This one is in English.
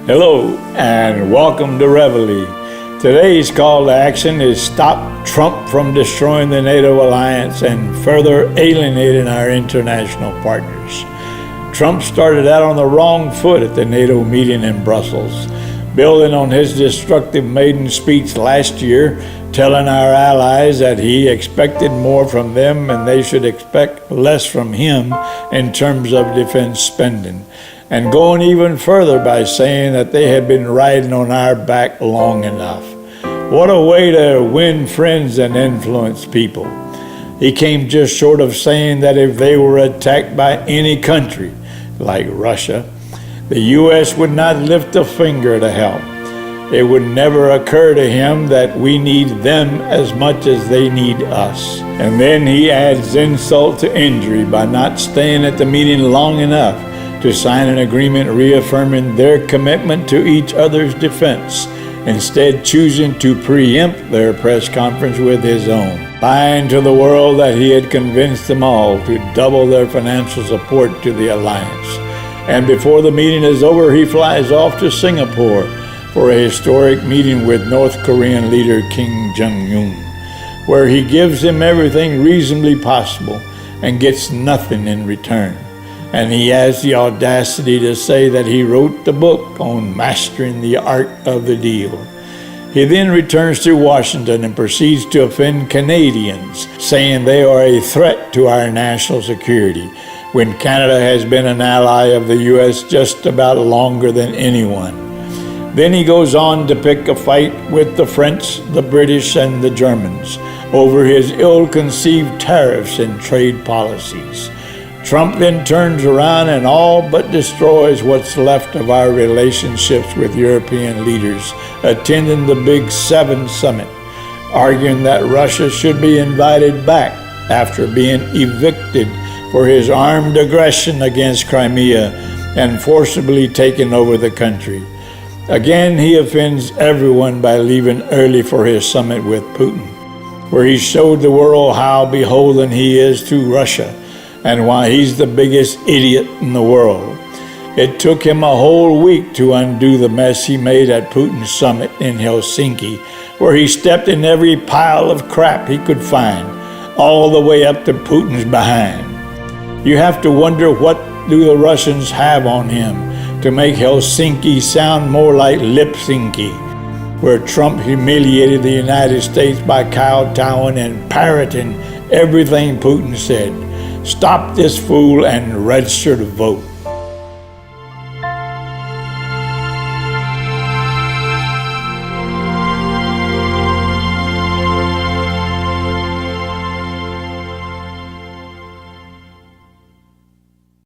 Hello and welcome to REVEILLE. Today's call to action is stop Trump from destroying the NATO alliance and further alienating our international partners. Trump started out on the wrong foot at the NATO meeting in Brussels, building on his destructive maiden speech last year, telling our allies that he expected more from them and they should expect less from him in terms of defense spending, and going even further by saying that they had been riding on our back long enough. What a way to win friends and influence people. He came just short of saying that if they were attacked by any country, like Russia, the U.S. would not lift a finger to help. It would never occur to him that we need them as much as they need us. And then he adds insult to injury by not staying at the meeting long enough to sign an agreement reaffirming their commitment to each other's defense, instead choosing to preempt their press conference with his own, lying to the world that he had convinced them all to double their financial support to the alliance. And before the meeting is over, he flies off to Singapore for a historic meeting with North Korean leader Kim Jong-un, where he gives him everything reasonably possible and gets nothing in return. And he has the audacity to say that he wrote the book on mastering the art of the deal. He then returns to Washington and proceeds to offend Canadians, saying they are a threat to our national security, when Canada has been an ally of the U.S. just about longer than anyone. Then he goes on to pick a fight with the French, the British, and the Germans over his ill-conceived tariffs and trade policies. Trump then turns around and all but destroys what's left of our relationships with European leaders attending the Big Seven summit, arguing that Russia should be invited back after being evicted for his armed aggression against Crimea and forcibly taking over the country. Again, he offends everyone by leaving early for his summit with Putin, where he showed the world how beholden he is to Russia and why he's the biggest idiot in the world. It took him a whole week to undo the mess he made at Putin's summit in Helsinki, where he stepped in every pile of crap he could find, all the way up to Putin's behind. You have to wonder, what do the Russians have on him to make Helsinki sound more like Lip-Sinki, where Trump humiliated the United States by kowtowing and parroting everything Putin said. Stop this fool and register to vote.